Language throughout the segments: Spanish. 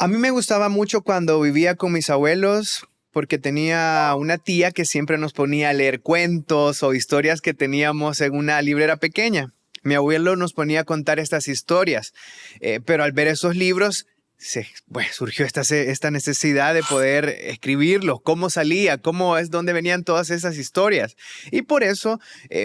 A mí me gustaba mucho cuando vivía con mis abuelos porque tenía una tía que siempre nos ponía a leer cuentos o historias que teníamos en una librera pequeña. Mi abuelo nos ponía a contar estas historias, pero al ver esos libros surgió esta necesidad de poder escribirlos, cómo salía, dónde venían todas esas historias. Y por eso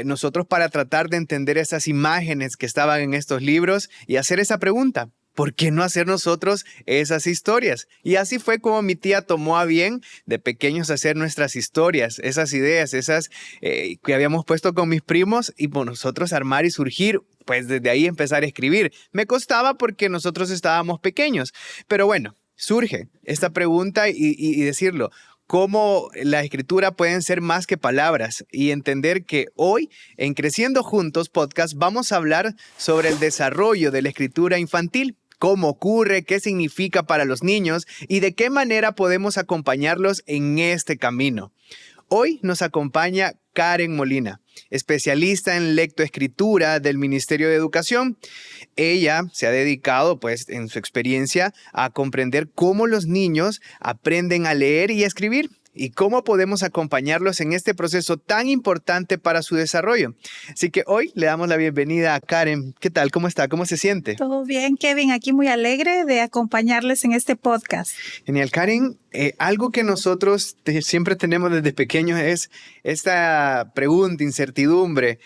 nosotros, para tratar de entender esas imágenes que estaban en estos libros y hacer esa pregunta, ¿por qué no hacer nosotros esas historias? Y así fue como mi tía tomó a bien de pequeños hacer nuestras historias, esas ideas, esas que habíamos puesto con mis primos y por nosotros armar y surgir, pues desde ahí empezar a escribir. Me costaba porque nosotros estábamos pequeños, pero bueno, surge esta pregunta y decirlo. Cómo la escritura pueden ser más que palabras y entender que hoy en Creciendo Juntos podcast vamos a hablar sobre el desarrollo de la escritura infantil. Cómo ocurre, qué significa para los niños y de qué manera podemos acompañarlos en este camino. Hoy nos acompaña Karen Molina, especialista en lectoescritura del Ministerio de Educación. Ella se ha dedicado, pues, en su experiencia a comprender cómo los niños aprenden a leer y a escribir y cómo podemos acompañarlos en este proceso tan importante para su desarrollo. Así que hoy le damos la bienvenida a Karen. ¿Qué tal? ¿Cómo está? ¿Cómo se siente? Todo bien, Kevin. Aquí muy alegre de acompañarles en este podcast. Genial. Karen, algo que nosotros siempre tenemos desde pequeños es esta pregunta, incertidumbre,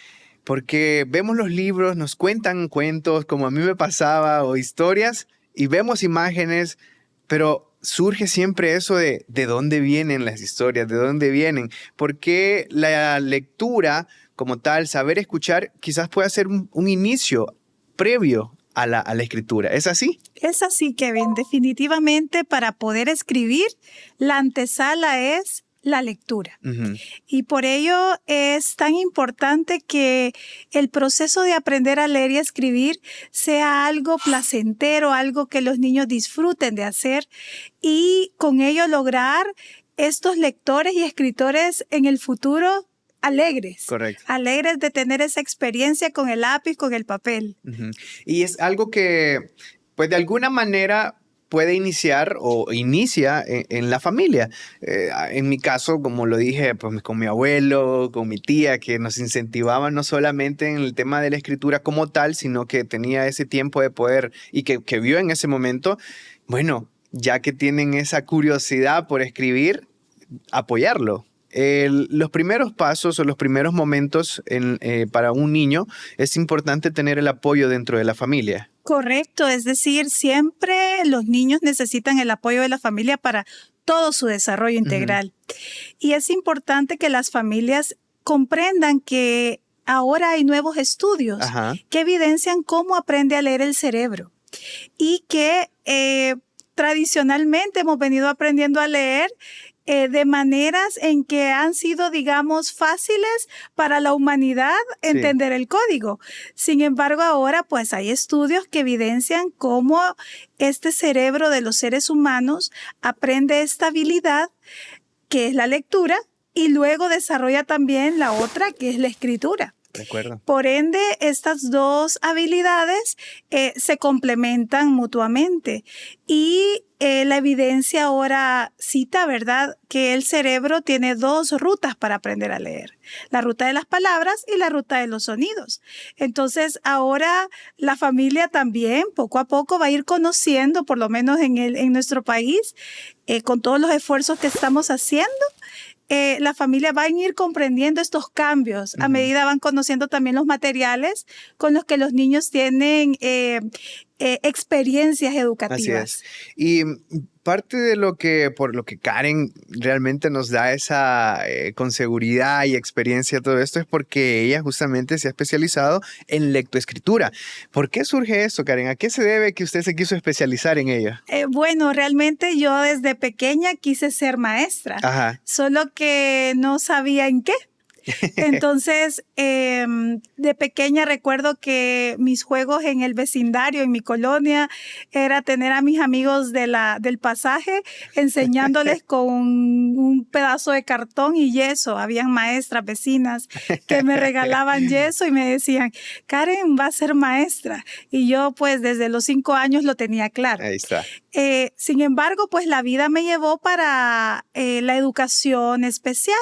porque vemos los libros, nos cuentan cuentos, como a mí me pasaba, o historias, y vemos imágenes, pero surge siempre eso de dónde vienen las historias, de dónde vienen, porque la lectura como tal, saber escuchar, quizás pueda ser un inicio previo a la escritura. ¿Es así? Es así, Kevin. Definitivamente, para poder escribir, la antesala es la lectura. Uh-huh. Y por ello es tan importante que el proceso de aprender a leer y a escribir sea algo placentero, algo que los niños disfruten de hacer y con ello lograr estos lectores y escritores en el futuro alegres. Correcto. Alegres de tener esa experiencia con el lápiz, con el papel. Uh-huh. Y es algo que, pues de alguna manera puede iniciar o inicia en la familia. En mi caso, como lo dije, pues con mi abuelo, con mi tía, que nos incentivaban no solamente en el tema de la escritura como tal, sino que tenía ese tiempo de poder y que vio en ese momento, bueno, ya que tienen esa curiosidad por escribir, apoyarlo. Los primeros pasos o los primeros momentos para un niño es importante tener el apoyo dentro de la familia. Correcto, es decir, siempre los niños necesitan el apoyo de la familia para todo su desarrollo integral. Uh-huh. Y es importante que las familias comprendan que ahora hay nuevos estudios uh-huh. que evidencian cómo aprende a leer el cerebro y que tradicionalmente hemos venido aprendiendo a leer de maneras en que han sido, digamos, fáciles para la humanidad entender el código. Sin embargo, ahora pues hay estudios que evidencian cómo este cerebro de los seres humanos aprende esta habilidad, que es la lectura, y luego desarrolla también la otra, que es la escritura. De acuerdo. Por ende, estas dos habilidades se complementan mutuamente y la evidencia ahora cita, ¿verdad?, que el cerebro tiene dos rutas para aprender a leer, la ruta de las palabras y la ruta de los sonidos. Entonces, ahora la familia también poco a poco va a ir conociendo, por lo menos en nuestro país, con todos los esfuerzos que estamos haciendo, la familia va a ir comprendiendo estos cambios a medida van conociendo también los materiales con los que los niños tienen experiencias educativas. Así es. Y parte de por lo que Karen realmente nos da esa con seguridad y experiencia todo esto es porque ella justamente se ha especializado en lectoescritura. ¿Por qué surge esto, Karen? ¿A qué se debe que usted se quiso especializar en ello? Bueno, realmente yo desde pequeña quise ser maestra, ajá, solo que no sabía en qué. Entonces, de pequeña recuerdo que mis juegos en el vecindario, en mi colonia, era tener a mis amigos del pasaje enseñándoles con un pedazo de cartón y yeso. Habían maestras, vecinas que me regalaban yeso y me decían, Karen va a ser maestra. Y yo pues desde los 5 años lo tenía claro. Ahí está. Sin embargo, pues la vida me llevó para la educación especial.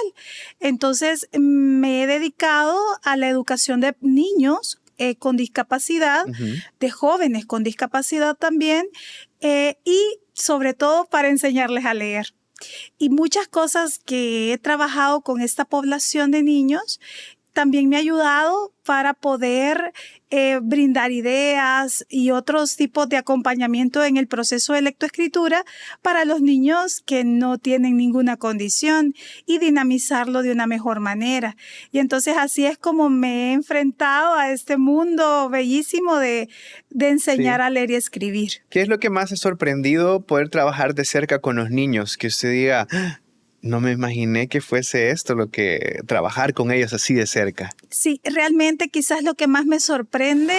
Entonces, me he dedicado a la educación de niños con discapacidad, de jóvenes con discapacidad también, y sobre todo para enseñarles a leer. Y muchas cosas que he trabajado con esta población de niños también me ha ayudado para poder brindar ideas y otros tipos de acompañamiento en el proceso de lectoescritura para los niños que no tienen ninguna condición y dinamizarlo de una mejor manera. Y entonces así es como me he enfrentado a este mundo bellísimo de enseñar a leer y escribir. ¿Qué es lo que más ha sorprendido poder trabajar de cerca con los niños? Que usted diga, no me imaginé que fuese esto lo que trabajar con ellos así de cerca. Sí, realmente quizás lo que más me sorprende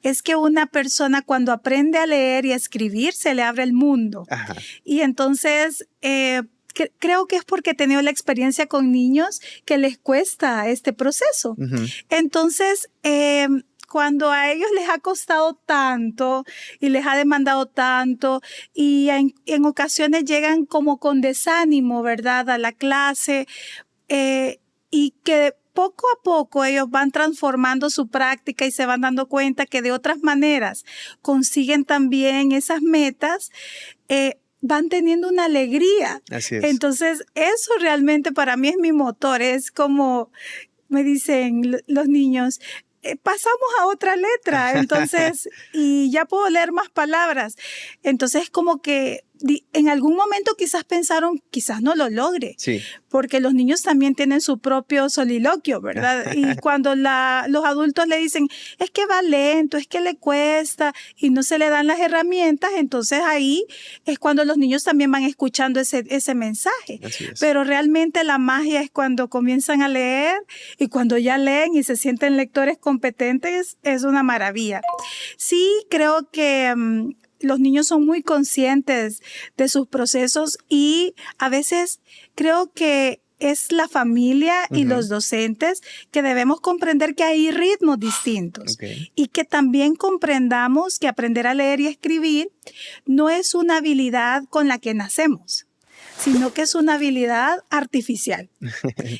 es que una persona cuando aprende a leer y a escribir se le abre el mundo. Ajá. Y entonces creo que es porque he tenido la experiencia con niños que les cuesta este proceso. Entonces, cuando a ellos les ha costado tanto y les ha demandado tanto y en ocasiones llegan como con desánimo, ¿verdad?, a la clase y que poco a poco ellos van transformando su práctica y se van dando cuenta que de otras maneras consiguen también esas metas, van teniendo una alegría. Así es. Entonces, eso realmente para mí es mi motor. Es como me dicen los niños, pasamos a otra letra, entonces, y ya puedo leer más palabras. Entonces, como que en algún momento quizás pensaron, quizás no lo logre, sí, porque los niños también tienen su propio soliloquio, ¿verdad? Y cuando los adultos le dicen, es que va lento, es que le cuesta, y no se le dan las herramientas, entonces ahí es cuando los niños también van escuchando ese mensaje. Así es. Pero realmente la magia es cuando comienzan a leer y cuando ya leen y se sienten lectores competentes, es una maravilla. Sí, creo que los niños son muy conscientes de sus procesos y a veces creo que es la familia y los docentes que debemos comprender que hay ritmos distintos y que también comprendamos que aprender a leer y escribir no es una habilidad con la que nacemos, sino que es una habilidad artificial.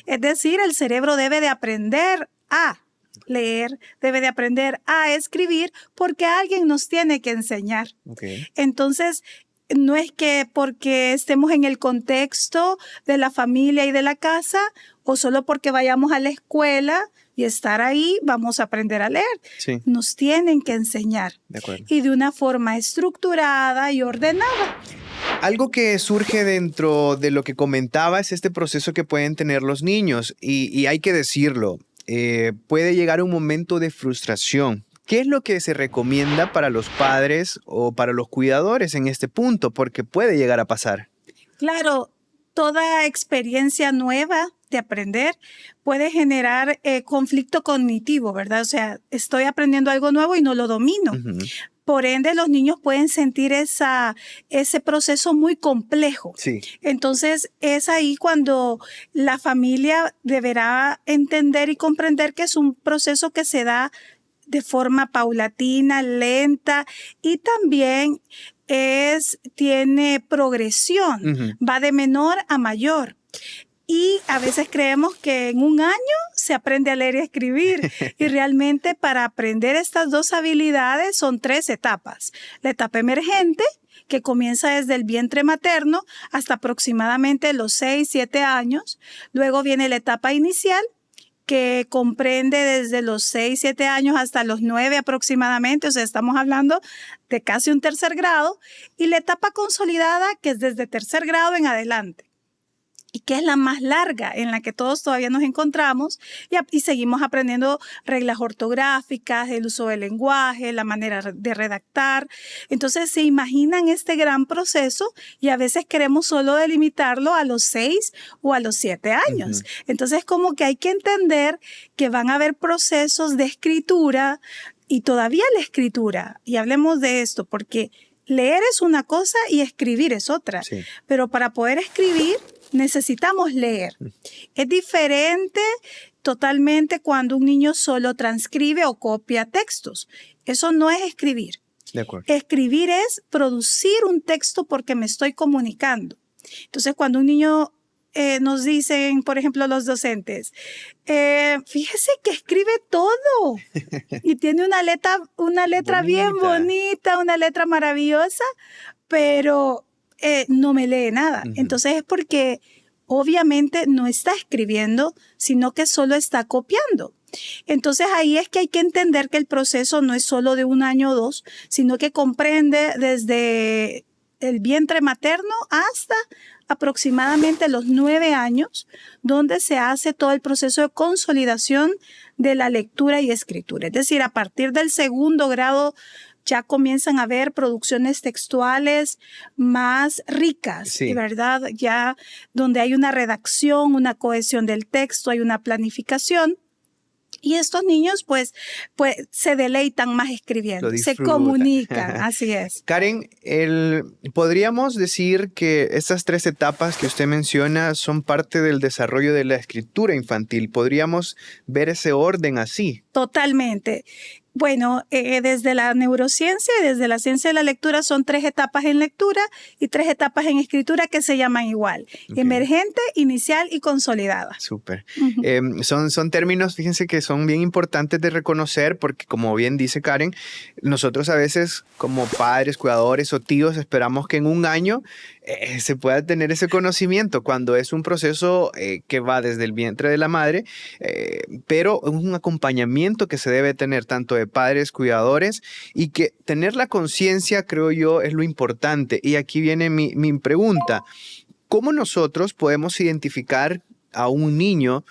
Es decir, el cerebro debe de aprender a leer, debe de aprender a escribir porque alguien nos tiene que enseñar. Entonces, no es que porque estemos en el contexto de la familia y de la casa o solo porque vayamos a la escuela y estar ahí vamos a aprender a leer. Sí. Nos tienen que enseñar y de una forma estructurada y ordenada. Algo que surge dentro de lo que comentaba es este proceso que pueden tener los niños y hay que decirlo. Puede llegar un momento de frustración. ¿Qué es lo que se recomienda para los padres o para los cuidadores en este punto? Porque puede llegar a pasar. Claro, toda experiencia nueva de aprender puede generar conflicto cognitivo, ¿verdad? O sea, estoy aprendiendo algo nuevo y no lo domino. Por ende, los niños pueden sentir ese proceso muy complejo. Sí. Entonces, es ahí cuando la familia deberá entender y comprender que es un proceso que se da de forma paulatina, lenta y también tiene progresión, va de menor a mayor. Y a veces creemos que en un año se aprende a leer y a escribir. Y realmente para aprender estas dos habilidades son 3 etapas. La etapa emergente, que comienza desde el vientre materno hasta aproximadamente los 6, 7 años. Luego viene la etapa inicial, que comprende desde los 6, 7 años hasta los 9 aproximadamente. O sea, estamos hablando de casi un tercer grado. Y la etapa consolidada, que es desde tercer grado en adelante. Y que es la más larga en la que todos todavía nos encontramos y seguimos aprendiendo reglas ortográficas, el uso del lenguaje, la manera de redactar. Entonces se imaginan este gran proceso y a veces queremos solo delimitarlo a los 6 o a los 7 años. Entonces como que hay que entender que van a haber procesos de escritura y todavía la escritura. Y hablemos de esto porque leer es una cosa y escribir es otra. Sí. Pero para poder escribir necesitamos leer. Es diferente totalmente cuando un niño solo transcribe o copia textos. Eso no es escribir. De acuerdo. Escribir es producir un texto porque me estoy comunicando. Entonces, cuando un niño nos dicen, por ejemplo, los docentes, fíjese que escribe todo y tiene una letra bien bonita, una letra maravillosa, pero no me lee nada. Entonces es porque obviamente no está escribiendo, sino que solo está copiando. Entonces ahí es que hay que entender que el proceso no es solo de 1 año o 2, sino que comprende desde el vientre materno hasta aproximadamente los 9 años, donde se hace todo el proceso de consolidación de la lectura y escritura. Es decir, a partir del 2º grado ya comienzan a haber producciones textuales más ricas, Sí. ¿verdad? Ya donde hay una redacción, una cohesión del texto, hay una planificación. Y estos niños pues se deleitan más escribiendo, se comunican, así es. Karen, podríamos decir que estas 3 etapas que usted menciona son parte del desarrollo de la escritura infantil. ¿Podríamos ver ese orden así? Totalmente. Bueno, desde la neurociencia y desde la ciencia de la lectura son 3 etapas en lectura y 3 etapas en escritura que se llaman igual. Okay. Emergente, inicial y consolidada. Súper. Son términos, fíjense que son bien importantes de reconocer porque como bien dice Karen, nosotros a veces como padres, cuidadores o tíos esperamos que en 1 año se pueda tener ese conocimiento cuando es un proceso que va desde el vientre de la madre, pero es un acompañamiento que se debe tener tanto de padres, cuidadores, y que tener la conciencia, creo yo, es lo importante. Y aquí viene mi pregunta. ¿Cómo nosotros podemos identificar a un niño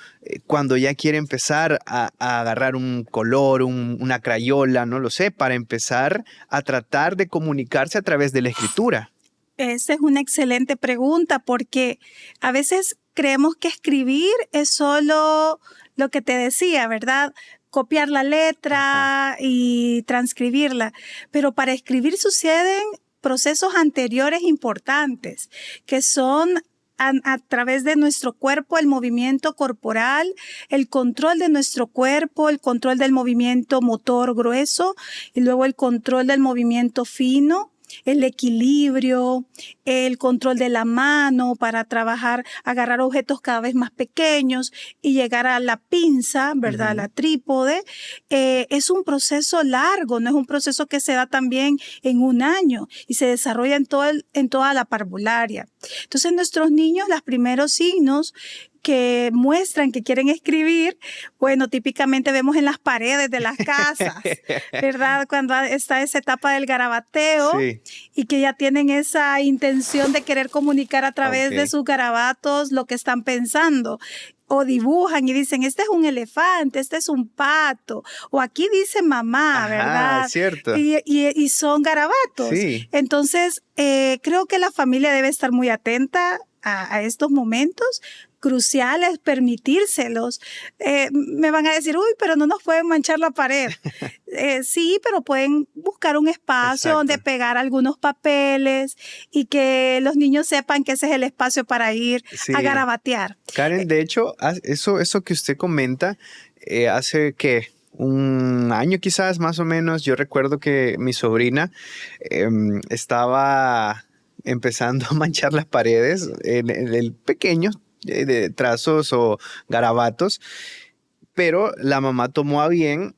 cuando ya quiere empezar a agarrar un color, una crayola, no lo sé, para empezar a tratar de comunicarse a través de la escritura? Esa es una excelente pregunta porque a veces creemos que escribir es solo lo que te decía, ¿verdad? Copiar la letra y transcribirla. Pero para escribir suceden procesos anteriores importantes, que son a través de nuestro cuerpo, el movimiento corporal, el control de nuestro cuerpo, el control del movimiento motor grueso y luego el control del movimiento fino. El equilibrio, el control de la mano para trabajar, agarrar objetos cada vez más pequeños y llegar a la pinza, ¿verdad? La trípode. Es un proceso largo, no es un proceso que se da también en 1 año y se desarrolla en toda la parvularia. Entonces, nuestros niños, los primeros signos que muestran que quieren escribir, bueno, típicamente vemos en las paredes de las casas, ¿verdad? Cuando está esa etapa del garabateo y que ya tienen esa intención de querer comunicar a través de sus garabatos lo que están pensando. O dibujan y dicen, este es un elefante, este es un pato, o aquí dice mamá, ¿verdad? Cierto. Y son garabatos. Sí. Entonces, creo que la familia debe estar muy atenta a estos momentos cruciales, permitírselos. Me van a decir, uy, pero no nos pueden manchar la pared. Sí, pero pueden buscar un espacio donde pegar algunos papeles y que los niños sepan que ese es el espacio para ir a garabatear. Karen, de hecho, eso que usted comenta, hace que 1 año quizás más o menos, yo recuerdo que mi sobrina estaba empezando a manchar las paredes en el pequeño de trazos o garabatos, pero la mamá tomó a bien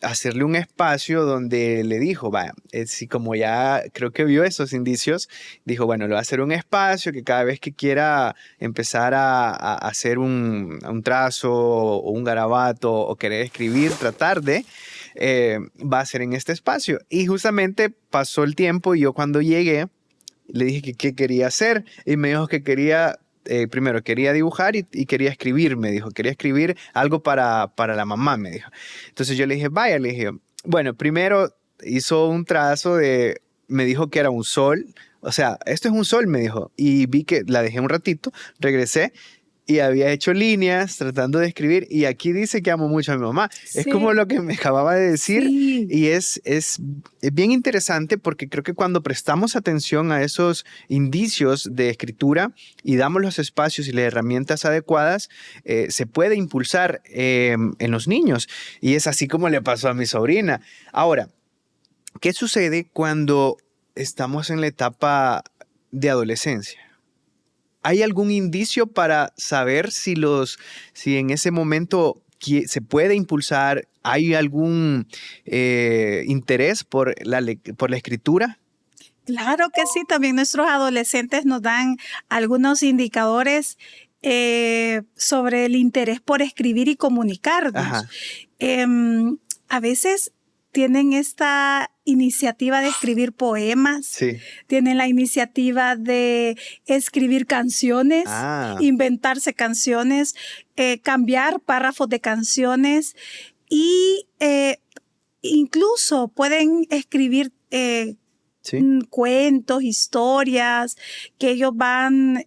hacerle un espacio donde le dijo, vaya, si como ya creo que vio esos indicios, dijo, bueno, le va a hacer un espacio que cada vez que quiera empezar a hacer un trazo o un garabato o querer escribir, tratar de, va a ser en este espacio. Y justamente pasó el tiempo y yo cuando llegué, le dije que qué quería hacer y me dijo que quería, primero quería dibujar y quería escribir, me dijo, quería escribir algo para la mamá, me dijo. Entonces yo le dije, vaya, le dije, bueno, primero hizo un trazo me dijo que era un sol, o sea, esto es un sol, me dijo, y vi que la dejé un ratito, regresé y había hecho líneas tratando de escribir y aquí dice que amo mucho a mi mamá. Sí. Es como lo que me acababa de decir y es bien interesante porque creo que cuando prestamos atención a esos indicios de escritura y damos los espacios y las herramientas adecuadas, se puede impulsar en los niños y es así como le pasó a mi sobrina. Ahora, ¿Qué sucede cuando estamos en la etapa de adolescencia? ¿Hay algún indicio para saber si en ese momento se puede impulsar? ¿Hay algún interés por la escritura? Claro que sí, también nuestros adolescentes nos dan algunos indicadores sobre el interés por escribir y comunicarnos. Ajá. A veces tienen esta iniciativa de escribir poemas, Sí. tienen la iniciativa de escribir canciones, inventarse canciones, cambiar párrafos de canciones y incluso pueden escribir cuentos, historias que ellos van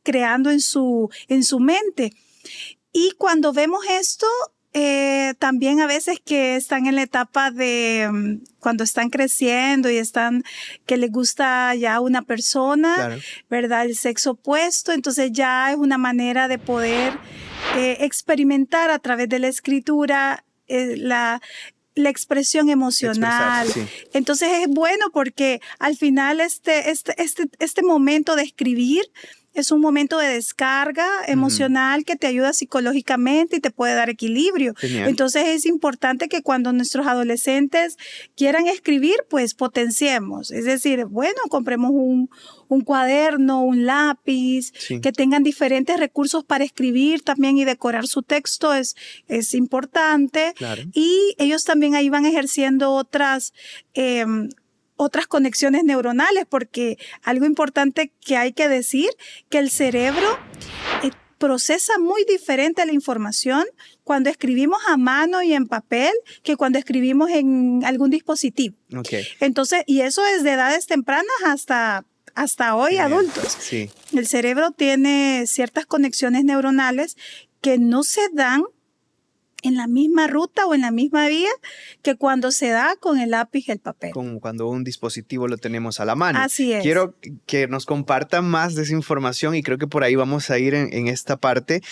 creando en su mente. Y cuando vemos esto, también a veces que están en la etapa de cuando están creciendo y que les gusta ya una persona, claro, ¿verdad? El sexo opuesto, entonces ya es una manera de poder experimentar a través de la escritura la expresión emocional. Sí. Entonces es bueno porque al final este momento de escribir es un momento de descarga emocional que te ayuda psicológicamente y te puede dar equilibrio. Genial. Entonces es importante que cuando nuestros adolescentes quieran escribir, pues potenciemos. Es decir, bueno, compremos un cuaderno, un lápiz, que tengan diferentes recursos para escribir también y decorar su texto es importante. Claro. Y ellos también ahí van ejerciendo otras conexiones neuronales, porque algo importante que hay que decir, que el cerebro procesa muy diferente la información cuando escribimos a mano y en papel que cuando escribimos en algún dispositivo. Okay. Entonces, y eso es de edades tempranas hasta hoy adultos. Sí. El cerebro tiene ciertas conexiones neuronales que no se dan en la misma ruta o en la misma vía que cuando se da con el lápiz y el papel. Como cuando un dispositivo lo tenemos a la mano. Así es. Quiero que nos compartan más de esa información y creo que por ahí vamos a ir en esta parte.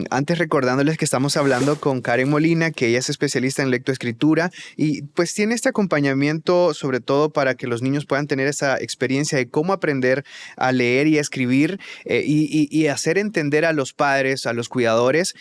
Antes recordándoles que estamos hablando con Karen Molina, que ella es especialista en lectoescritura y pues tiene este acompañamiento sobre todo para que los niños puedan tener esa experiencia de cómo aprender a leer y a escribir y hacer entender a los padres, a los cuidadores,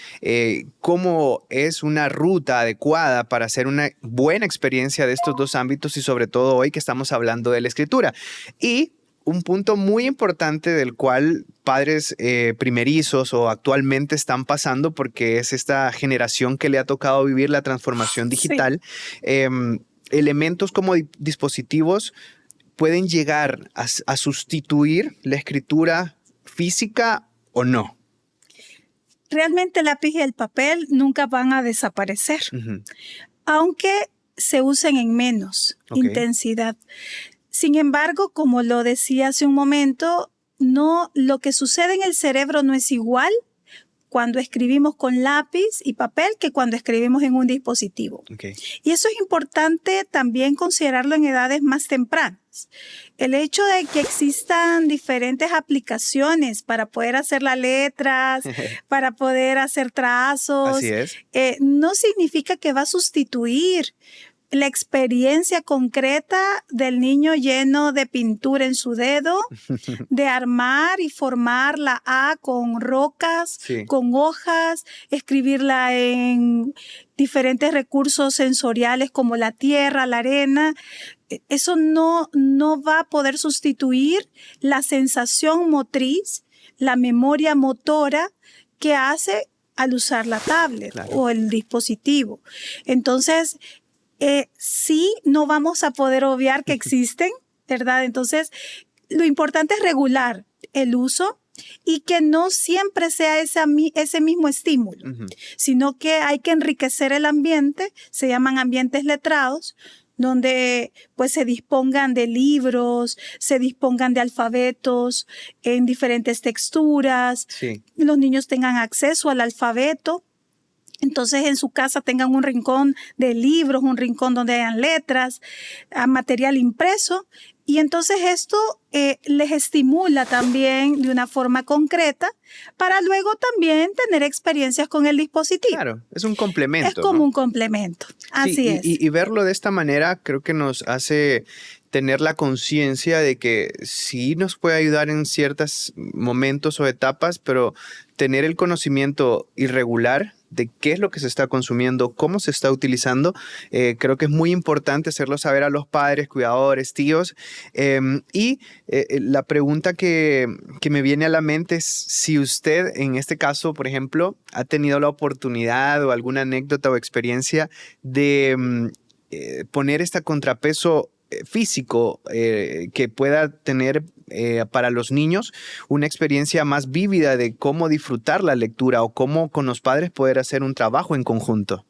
cómo es una ruta adecuada para hacer una buena experiencia de estos dos ámbitos y sobre todo hoy que estamos hablando de la escritura. Y un punto muy importante del cual padres primerizos o actualmente están pasando porque es esta generación que le ha tocado vivir la transformación digital, elementos como dispositivos pueden llegar a sustituir la escritura física o no. Realmente el lápiz y el papel nunca van a desaparecer, aunque se usen en menos intensidad. Sin embargo, como lo decía hace un momento, lo que sucede en el cerebro no es igual cuando escribimos con lápiz y papel que cuando escribimos en un dispositivo. Y eso es importante también considerarlo en edades más tempranas. El hecho de que existan diferentes aplicaciones para poder hacer las letras, para poder hacer trazos, Así es. No significa que va a sustituir la experiencia concreta del niño lleno de pintura en su dedo, de armar y formar la A con rocas, con hojas, escribirla en diferentes recursos sensoriales como la tierra, la arena. Eso no va a poder sustituir la sensación motriz, la memoria motora que hace al usar la tablet o el dispositivo. Entonces, sí, no vamos a poder obviar que existen, ¿verdad? Entonces, lo importante es regular el uso y que no siempre sea ese mismo estímulo, sino que hay que enriquecer el ambiente, se llaman ambientes letrados, donde pues se dispongan de libros, se dispongan de alfabetos en diferentes texturas, los niños tengan acceso al alfabeto. Entonces en su casa tengan un rincón de libros, un rincón donde hayan letras, material impreso Y entonces esto les estimula también de una forma concreta para luego también tener experiencias con el dispositivo. Claro, es un complemento. Es como ¿no? un complemento, así Sí, es. y verlo de esta manera creo que nos hace tener la conciencia de que sí nos puede ayudar en ciertos momentos o etapas, pero tener el conocimiento irregular de qué es lo que se está consumiendo, cómo se está utilizando, creo que es muy importante hacerlo saber a los padres, cuidadores, tíos. La pregunta que me viene a la mente es si usted, en este caso, por ejemplo, ha tenido la oportunidad o alguna anécdota o experiencia de poner este contrapeso físico que pueda tener para los niños una experiencia más vívida de cómo disfrutar la lectura o cómo con los padres poder hacer un trabajo en conjunto.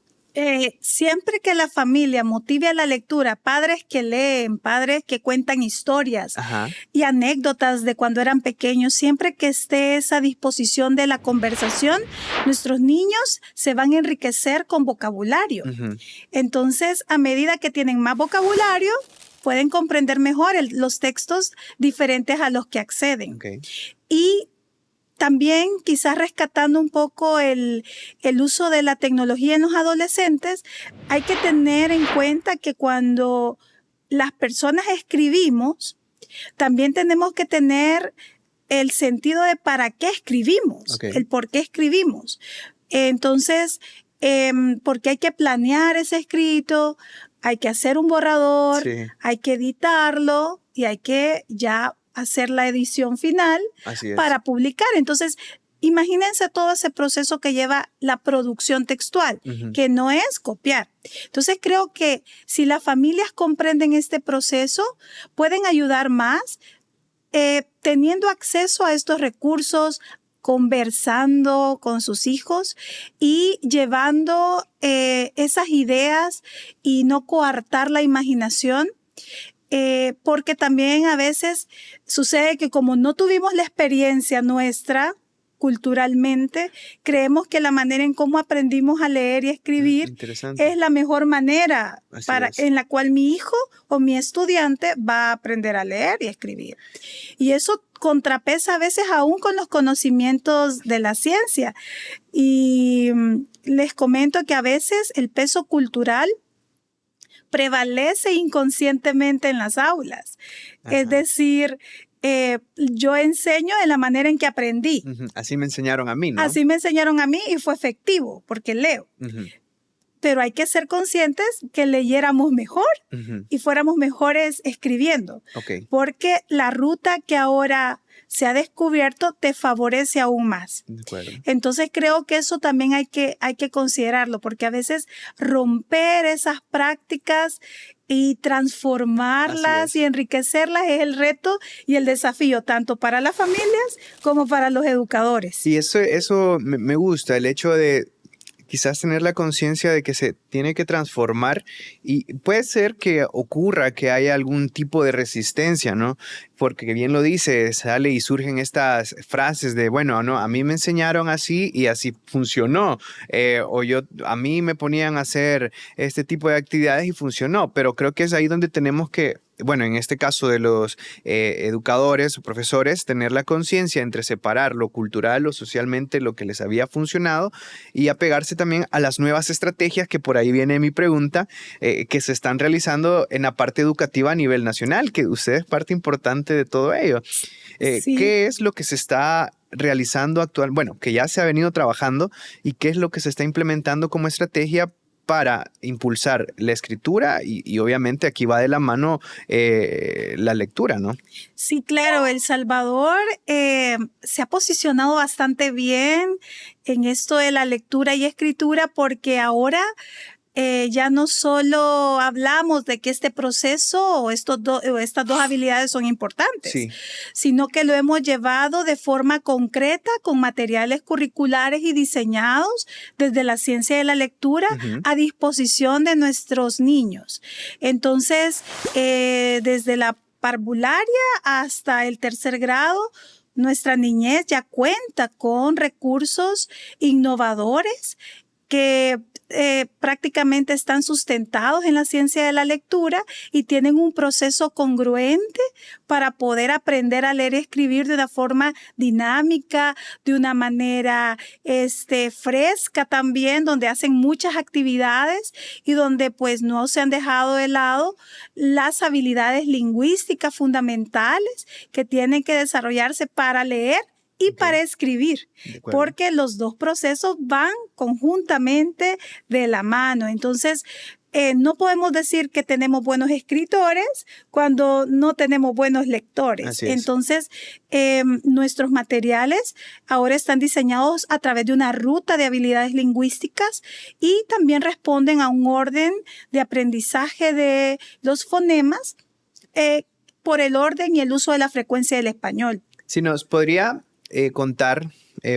Siempre que la familia motive a la lectura, padres que leen, padres que cuentan historias Ajá. y anécdotas de cuando eran pequeños, siempre que esté esa disposición de la conversación, nuestros niños se van a enriquecer con vocabulario. Uh-huh. Entonces, a medida que tienen más vocabulario, pueden comprender mejor los textos diferentes a los que acceden. Okay. Y también quizás rescatando un poco el uso de la tecnología en los adolescentes, hay que tener en cuenta que cuando las personas escribimos, también tenemos que tener el sentido de para qué escribimos, Okay. el por qué escribimos. Entonces, porque hay que planear ese escrito, hay que hacer un borrador, Sí. hay que editarlo y hay que ya hacer la edición final para publicar. Entonces, imagínense todo ese proceso que lleva la producción textual, uh-huh. que no es copiar. Entonces, creo que si las familias comprenden este proceso, pueden ayudar más teniendo acceso a estos recursos, conversando con sus hijos y llevando esas ideas y no coartar la imaginación. Porque también a veces sucede que como no tuvimos la experiencia nuestra culturalmente, creemos que la manera en cómo aprendimos a leer y escribir es la mejor manera en la cual mi hijo o mi estudiante va a aprender a leer y escribir. Y eso contrapesa a veces aún con los conocimientos de la ciencia. Y les comento que a veces el peso cultural prevalece inconscientemente en las aulas. Ajá. Es decir, yo enseño de la manera en que aprendí. Uh-huh. Así me enseñaron a mí, ¿no? Así me enseñaron a mí y fue efectivo porque leo. Uh-huh. Pero hay que ser conscientes que leyéramos mejor uh-huh. y fuéramos mejores escribiendo. Okay. Porque la ruta que ahora se ha descubierto te favorece aún más. De acuerdo. Entonces creo que eso también hay que considerarlo, porque a veces romper esas prácticas y transformarlas y enriquecerlas es el reto y el desafío, tanto para las familias como para los educadores. Y eso me gusta, el hecho de quizás tener la conciencia de que se tiene que transformar y puede ser que ocurra que haya algún tipo de resistencia, ¿no? Porque bien lo dice, sale y surgen estas frases de, bueno, no, a mí me enseñaron así y así funcionó, a mí me ponían a hacer este tipo de actividades y funcionó, pero creo que es ahí donde tenemos que, bueno, en este caso de los educadores o profesores, tener la conciencia entre separar lo cultural o socialmente, lo que les había funcionado y apegarse también a las nuevas estrategias, que por ahí viene mi pregunta, que se están realizando en la parte educativa a nivel nacional, que usted es parte importante de todo ello. Sí. ¿Qué es lo que se está realizando actual? Bueno, que ya se ha venido trabajando y qué es lo que se está implementando como estrategia para impulsar la escritura y obviamente aquí va de la mano la lectura, ¿no? Sí, claro, El Salvador se ha posicionado bastante bien en esto de la lectura y escritura porque ahora ya no solo hablamos de que este proceso o estas dos habilidades son importantes, sí, sino que lo hemos llevado de forma concreta con materiales curriculares y diseñados desde la ciencia de la lectura uh-huh. a disposición de nuestros niños. Entonces, desde la parvularia hasta el 3er grado, nuestra niñez ya cuenta con recursos innovadores que prácticamente están sustentados en la ciencia de la lectura y tienen un proceso congruente para poder aprender a leer y escribir de una forma dinámica, de una manera fresca también, donde hacen muchas actividades y donde pues no se han dejado de lado las habilidades lingüísticas fundamentales que tienen que desarrollarse para leer y para escribir, porque los dos procesos van conjuntamente de la mano. Entonces, no podemos decir que tenemos buenos escritores cuando no tenemos buenos lectores. Entonces, nuestros materiales ahora están diseñados a través de una ruta de habilidades lingüísticas y también responden a un orden de aprendizaje de los fonemas por el orden y el uso de la frecuencia del español. Si nos podría contar,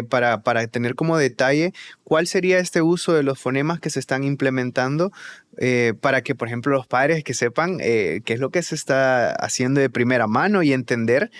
para tener como detalle, ¿cuál sería este uso de los fonemas que se están implementando para que, por ejemplo, los padres que sepan qué es lo que se está haciendo de primera mano y entender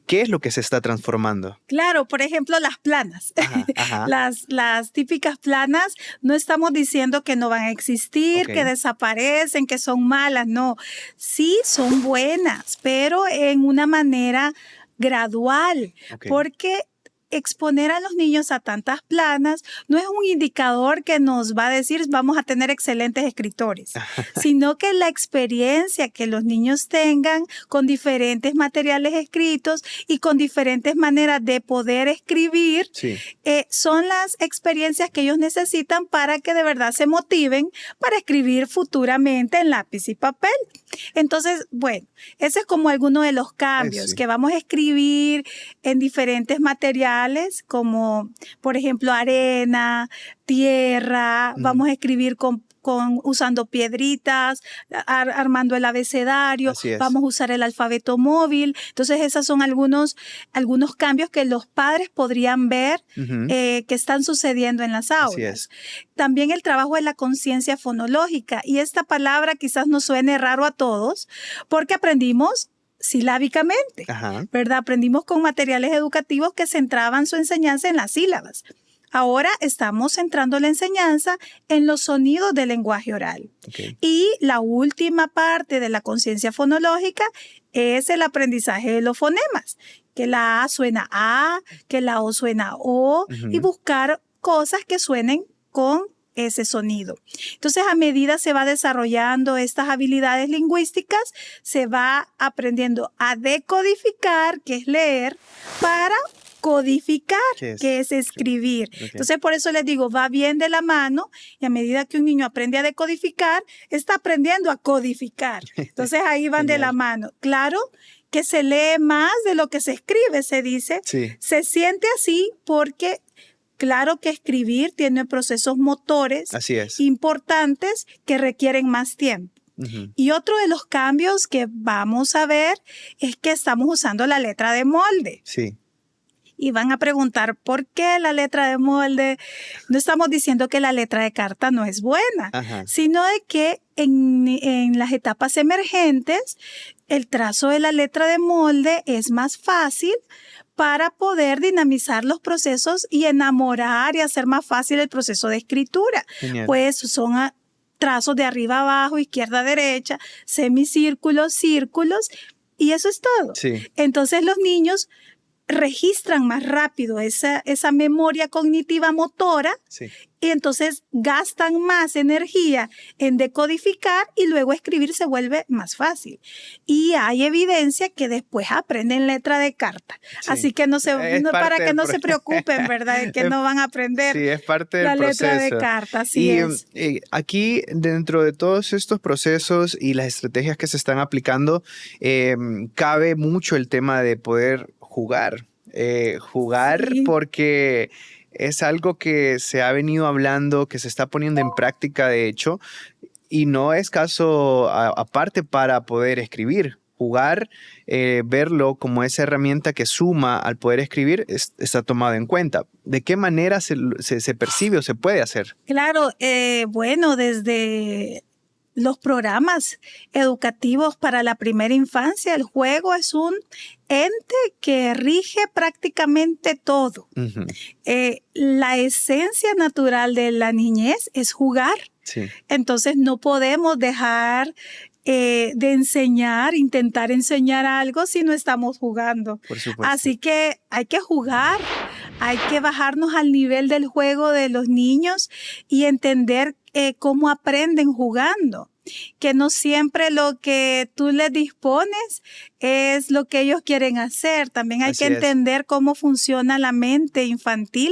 qué es lo que se está transformando? Claro, por ejemplo, las planas. Ajá. Las típicas planas, no estamos diciendo que no van a existir, que desaparecen, que son malas, no. Sí, son buenas, pero en una manera gradual, porque exponer a los niños a tantas planas no es un indicador que nos va a decir vamos a tener excelentes escritores, sino que la experiencia que los niños tengan con diferentes materiales escritos y con diferentes maneras de poder escribir, son las experiencias que ellos necesitan para que de verdad se motiven para escribir futuramente en lápiz y papel. Entonces, bueno, ese es como alguno de los cambios, que vamos a escribir en diferentes materiales, como por ejemplo arena, tierra, vamos a escribir usando piedritas, armando el abecedario, vamos a usar el alfabeto móvil. Entonces, esos son algunos cambios que los padres podrían ver que están sucediendo en las aulas. También el trabajo de la conciencia fonológica. Y esta palabra quizás nos suene raro a todos porque aprendimos silábicamente, ¿verdad? Aprendimos con materiales educativos que centraban su enseñanza en las sílabas. Ahora estamos centrando la enseñanza en los sonidos del lenguaje oral. Y la última parte de la conciencia fonológica es el aprendizaje de los fonemas, que la A suena A, que la O suena O, y buscar cosas que suenen con ese sonido. Entonces, a medida se va desarrollando estas habilidades lingüísticas, se va aprendiendo a decodificar, que es leer, para codificar, que es escribir. Entonces, por eso les digo, va bien de la mano y a medida que un niño aprende a decodificar, está aprendiendo a codificar. Entonces, ahí van de la mano. Claro que se lee más de lo que se escribe, se dice. Se siente así porque claro que escribir tiene procesos motores importantes que requieren más tiempo. Y otro de los cambios que vamos a ver es que estamos usando la letra de molde. Y van a preguntar, ¿por qué la letra de molde? No estamos diciendo que la letra de carta no es buena, sino de que en las etapas emergentes, el trazo de la letra de molde es más fácil para poder dinamizar los procesos y enamorar y hacer más fácil el proceso de escritura. Pues son trazos de arriba a abajo, izquierda a derecha, semicírculos, círculos, y eso es todo. Entonces los niños registran más rápido esa memoria cognitiva motora y entonces gastan más energía en decodificar y luego escribir se vuelve más fácil. Y hay evidencia que después aprenden letra de carta. Así que para que no se preocupen, ¿verdad? De que no van a aprender es parte del la proceso. Letra de carta. Así es. Aquí, dentro de todos estos procesos y las estrategias que se están aplicando, cabe mucho el tema de poder jugar. Porque es algo que se ha venido hablando, que se está poniendo en práctica, de hecho, y no es caso aparte para poder escribir. Jugar, verlo como esa herramienta que suma al poder escribir, está tomado en cuenta. ¿De qué manera se percibe o se puede hacer? Claro, bueno, desde los programas educativos para la primera infancia. El juego es un ente que rige prácticamente todo. Ujú. La esencia natural de la niñez es jugar. Sí, Entonces no podemos dejar de enseñar, intentar enseñar algo si no estamos jugando. por supuesto. Así que hay que jugar, hay que bajarnos al nivel del juego de los niños y entender cómo aprenden jugando. Que no siempre lo que tú les dispones es lo que ellos quieren hacer. También hay Así que es. entender cómo funciona la mente infantil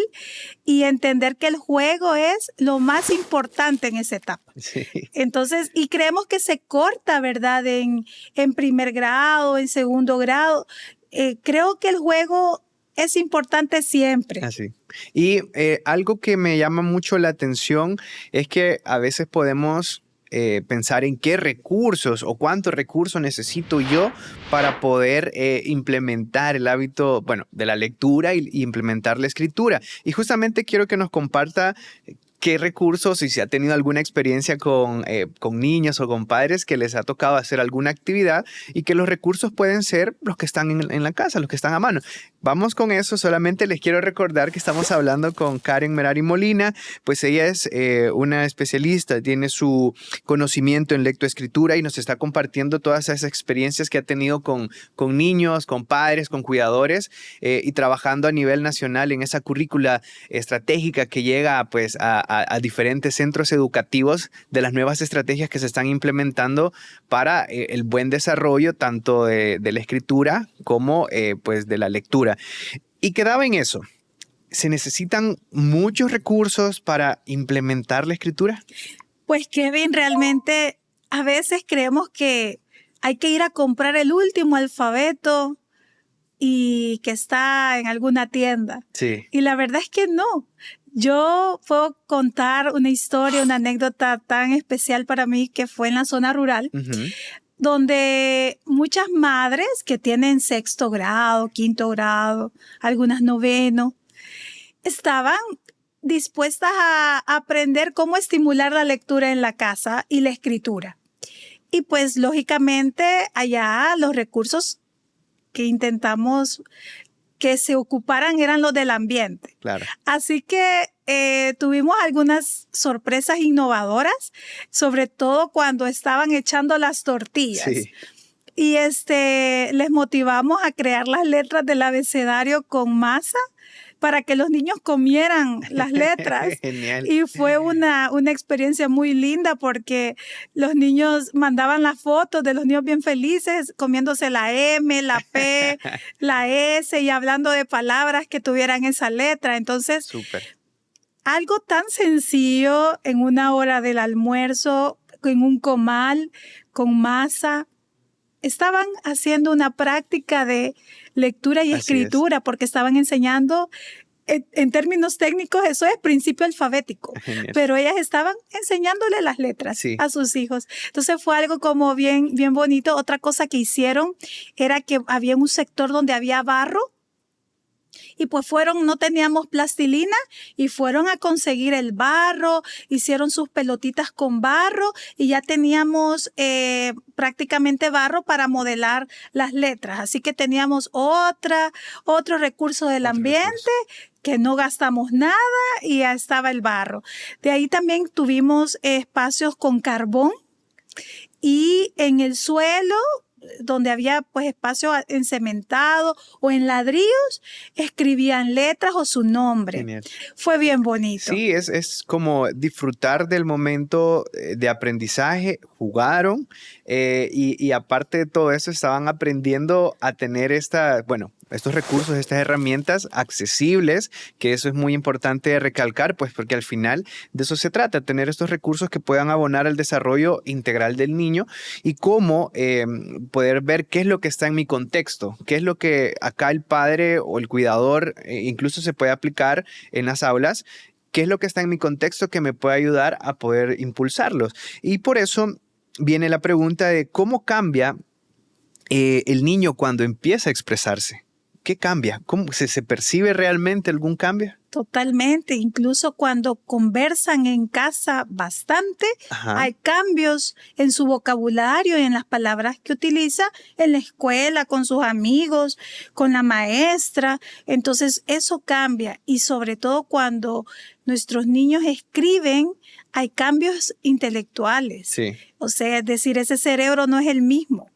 y entender que el juego es lo más importante en esa etapa. Sí. Entonces, y creemos que se corta, ¿verdad? En primer grado, en segundo grado. Creo que el juego es importante siempre. Así. Y algo que me llama mucho la atención es que a veces podemos pensar en qué recursos o cuántos recursos necesito yo para poder implementar el hábito, bueno, de la lectura y implementar la escritura. Y justamente quiero que nos comparta qué recursos, y si ha tenido alguna experiencia con niños o con padres que les ha tocado hacer alguna actividad, y que los recursos pueden ser los que están en la casa, los que están a mano. Vamos con eso. Solamente les quiero recordar que estamos hablando con Karen Merari Molina, pues ella es una especialista, tiene su conocimiento en lectoescritura y nos está compartiendo todas esas experiencias que ha tenido con niños, con padres, con cuidadores, y trabajando a nivel nacional en esa currícula estratégica que llega pues a diferentes centros educativos de las nuevas estrategias que se están implementando para el buen desarrollo tanto de la escritura como pues de la lectura. Y quedaba en eso. ¿Se necesitan muchos recursos para implementar la escritura? Pues Kevin, realmente a veces creemos que hay que ir a comprar el último alfabeto y que está en alguna tienda. Sí. Y la verdad es que no. Yo puedo contar una historia, una anécdota tan especial para mí que fue en la zona rural, Uh-huh. donde muchas madres que tienen sexto grado, quinto grado, algunas noveno, estaban dispuestas a aprender cómo estimular la lectura en la casa y la escritura. Y pues lógicamente allá los recursos que intentamos que se ocuparan eran los del ambiente. Claro. Así que tuvimos algunas sorpresas innovadoras, sobre todo cuando estaban echando las tortillas. Sí. Y les motivamos a crear las letras del abecedario con masa para que los niños comieran las letras. Genial. Y fue una experiencia muy linda porque los niños mandaban las fotos de los niños bien felices comiéndose la M, la P, la S y hablando de palabras que tuvieran esa letra. Entonces, Súper. algo tan sencillo en una hora del almuerzo, en un comal, con masa. Estaban haciendo una práctica de lectura y Así escritura porque estaban enseñando, en términos técnicos, eso es principio alfabético, Genial. pero ellas estaban enseñándole las letras Sí. a sus hijos. Entonces fue algo como bien, bien bonito. Otra cosa que hicieron era que había un sector donde había barro. Y pues no teníamos plastilina y fueron a conseguir el barro, hicieron sus pelotitas con barro y ya teníamos prácticamente barro para modelar las letras. Así que teníamos otro recurso del ambiente que no gastamos nada y ya estaba el barro. De ahí también tuvimos espacios con carbón y en el suelo, donde había pues espacio encementado o en ladrillos, escribían letras o su nombre. Genial. Fue bien bonito. Sí, es como disfrutar del momento de aprendizaje. Jugaron y aparte de todo eso estaban aprendiendo a tener estos recursos, estas herramientas accesibles, que eso es muy importante recalcar, pues porque al final de eso se trata, tener estos recursos que puedan abonar al desarrollo integral del niño y cómo poder ver qué es lo que está en mi contexto, qué es lo que acá el padre o el cuidador incluso se puede aplicar en las aulas, qué es lo que está en mi contexto que me puede ayudar a poder impulsarlos. Y por eso viene la pregunta de cómo cambia el niño cuando empieza a expresarse. ¿qué cambia? ¿Cómo se percibe realmente algún cambio? Totalmente, incluso cuando conversan en casa bastante, Ajá. hay cambios en su vocabulario y en las palabras que utiliza en la escuela, con sus amigos, con la maestra. Entonces eso cambia y sobre todo cuando nuestros niños escriben, hay cambios intelectuales. Sí. O sea, es decir, ese cerebro no es el mismo.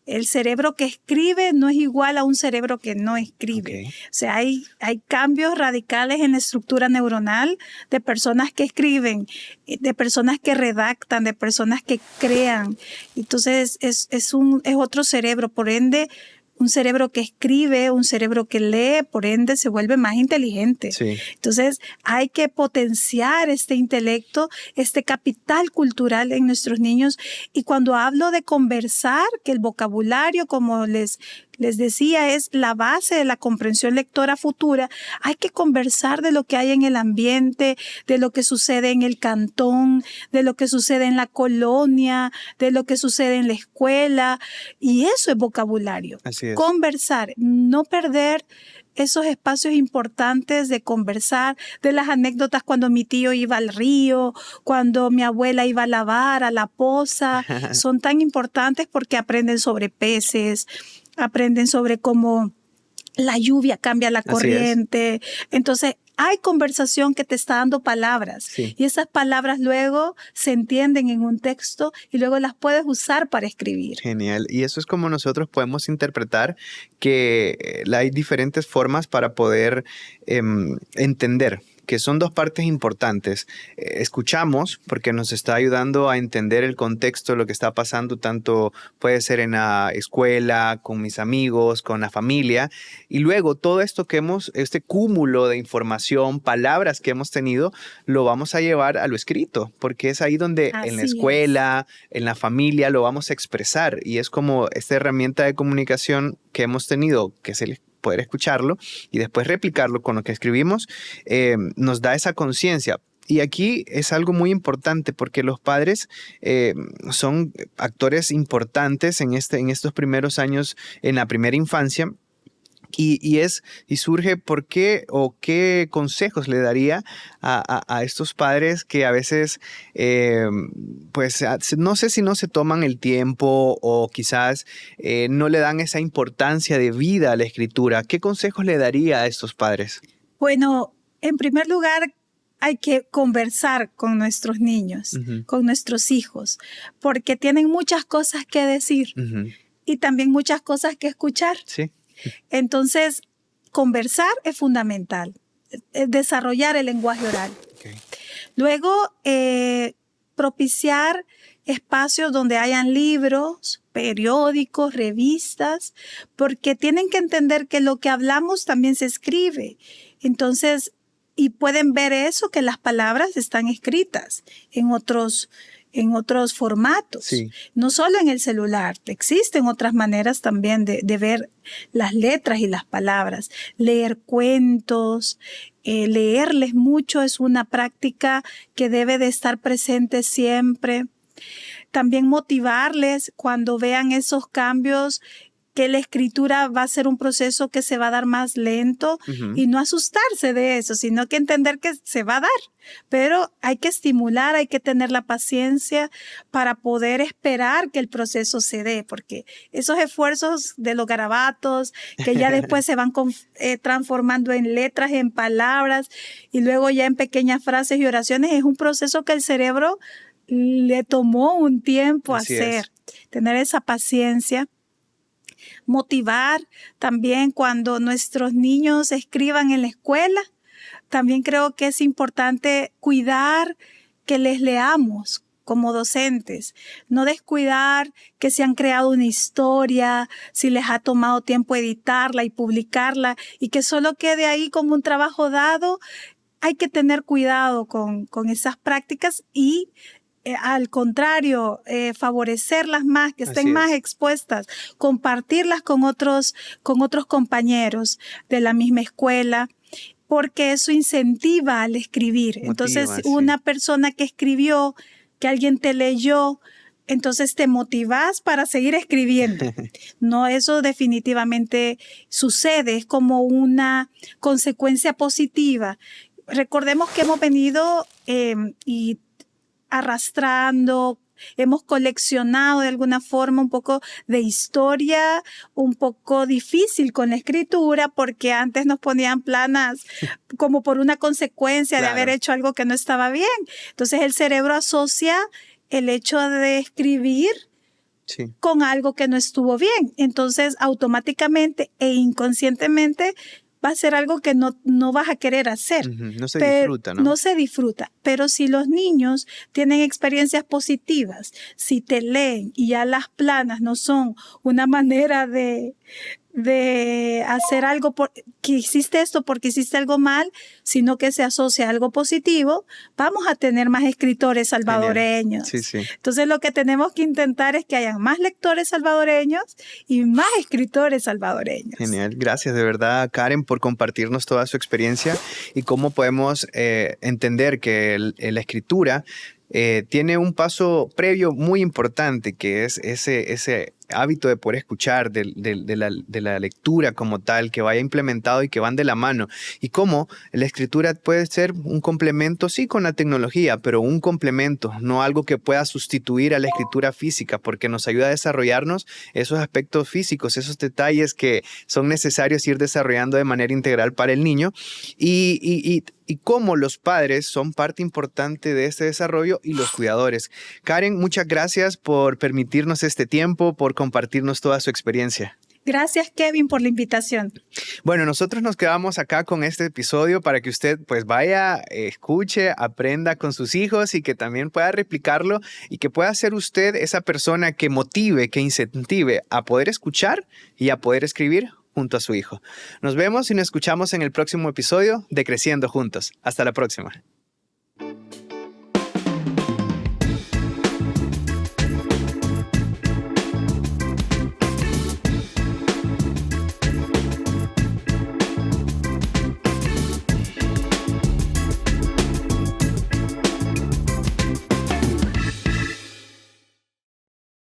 El cerebro que escribe no es igual a un cerebro que no escribe. Okay. O sea, hay cambios radicales en la estructura neuronal de personas que escriben, de personas que redactan, de personas que crean. Entonces, es otro cerebro. Por ende, un cerebro que escribe, un cerebro que lee, por ende, se vuelve más inteligente. Sí. Entonces, hay que potenciar este intelecto, este capital cultural en nuestros niños. Y cuando hablo de conversar, que el vocabulario, como les decía, es la base de la comprensión lectora futura, hay que conversar de lo que hay en el ambiente, de lo que sucede en el cantón, de lo que sucede en la colonia, de lo que sucede en la escuela, y eso es vocabulario. Así es. Conversar, no perder esos espacios importantes de conversar, de las anécdotas cuando mi tío iba al río, cuando mi abuela iba a lavar a la poza, son tan importantes porque aprenden sobre peces, aprenden sobre cómo la lluvia cambia la corriente. Entonces, hay conversación que te está dando palabras, sí, y esas palabras luego se entienden en un texto y luego las puedes usar para escribir. Genial. Y eso es como nosotros podemos interpretar que hay diferentes formas para poder entender, que son dos partes importantes. Escuchamos porque nos está ayudando a entender el contexto, lo que está pasando, tanto puede ser en la escuela, con mis amigos, con la familia, y luego todo esto que este cúmulo de información, palabras que hemos tenido, lo vamos a llevar a lo escrito, porque es ahí donde en la escuela, en la familia, lo vamos a expresar, y es como esta herramienta de comunicación que hemos tenido, que es el poder escucharlo y después replicarlo con lo que escribimos, nos da esa conciencia. Y aquí es algo muy importante porque los padres son actores importantes en estos primeros años, en la primera infancia. Y surge por qué o qué consejos le daría a estos padres que a veces, pues no sé si no se toman el tiempo o quizás no le dan esa importancia de vida a la escritura. ¿Qué consejos le daría a estos padres? Bueno, en primer lugar, hay que conversar con nuestros niños, con nuestros hijos, porque tienen muchas cosas que decir y también muchas cosas que escuchar. Sí. Entonces, conversar es fundamental, desarrollar el lenguaje oral. Okay. Luego, propiciar espacios donde hayan libros, periódicos, revistas, porque tienen que entender que lo que hablamos también se escribe. Entonces, y pueden ver eso, que las palabras están escritas en otros formatos, sí. No solo en el celular, existen otras maneras también de ver las letras y las palabras. Leer cuentos, leerles mucho es una práctica que debe de estar presente siempre. También motivarles cuando vean esos cambios, que la escritura va a ser un proceso que se va a dar más lento y no asustarse de eso, sino que entender que se va a dar. Pero hay que estimular, hay que tener la paciencia para poder esperar que el proceso se dé, porque esos esfuerzos de los garabatos, que ya después se van transformando en letras, en palabras y luego ya en pequeñas frases y oraciones, es un proceso que el cerebro le tomó un tiempo hacer. Tener esa paciencia. Motivar también cuando nuestros niños escriban en la escuela. También creo que es importante cuidar que les leamos como docentes, no descuidar que se han creado una historia, si les ha tomado tiempo editarla y publicarla y que solo quede ahí como un trabajo dado. Hay que tener cuidado con esas prácticas y al contrario, favorecerlas más, que estén más expuestas, compartirlas con otros compañeros de la misma escuela, porque eso incentiva al escribir. Motiva, entonces, una persona que escribió, que alguien te leyó, entonces te motivas para seguir escribiendo. No, eso definitivamente sucede, es como una consecuencia positiva. Recordemos que hemos venido y arrastrando, hemos coleccionado de alguna forma un poco de historia, un poco difícil con la escritura, porque antes nos ponían planas como por una consecuencia de haber hecho algo que no estaba bien. Entonces el cerebro asocia el hecho de escribir con algo que no estuvo bien. Entonces automáticamente e inconscientemente va a ser algo que no vas a querer hacer. No se disfruta, ¿no? No se disfruta. Pero si los niños tienen experiencias positivas, si te leen y ya las planas no son una manera de hacer algo que hiciste esto porque hiciste algo mal, sino que se asocia a algo positivo, vamos a tener más escritores salvadoreños. Sí. Entonces lo que tenemos que intentar es que hayan más lectores salvadoreños y más escritores salvadoreños. Genial. Gracias de verdad, Karen, por compartirnos toda su experiencia y cómo podemos entender que la escritura tiene un paso previo muy importante, que es ese hábito de poder escuchar, de la lectura como tal, que vaya implementado y que van de la mano. Y cómo la escritura puede ser un complemento, sí, con la tecnología, pero un complemento, no algo que pueda sustituir a la escritura física, porque nos ayuda a desarrollarnos esos aspectos físicos, esos detalles que son necesarios ir desarrollando de manera integral para el niño. Y cómo los padres son parte importante de este desarrollo y los cuidadores. Karen, muchas gracias por permitirnos este tiempo, por compartirnos toda su experiencia. Gracias, Kevin, por la invitación. Bueno, nosotros nos quedamos acá con este episodio para que usted pues vaya, escuche, aprenda con sus hijos y que también pueda replicarlo y que pueda ser usted esa persona que motive, que incentive a poder escuchar y a poder escribir junto a su hijo. Nos vemos y nos escuchamos en el próximo episodio de Creciendo Juntos. Hasta la próxima.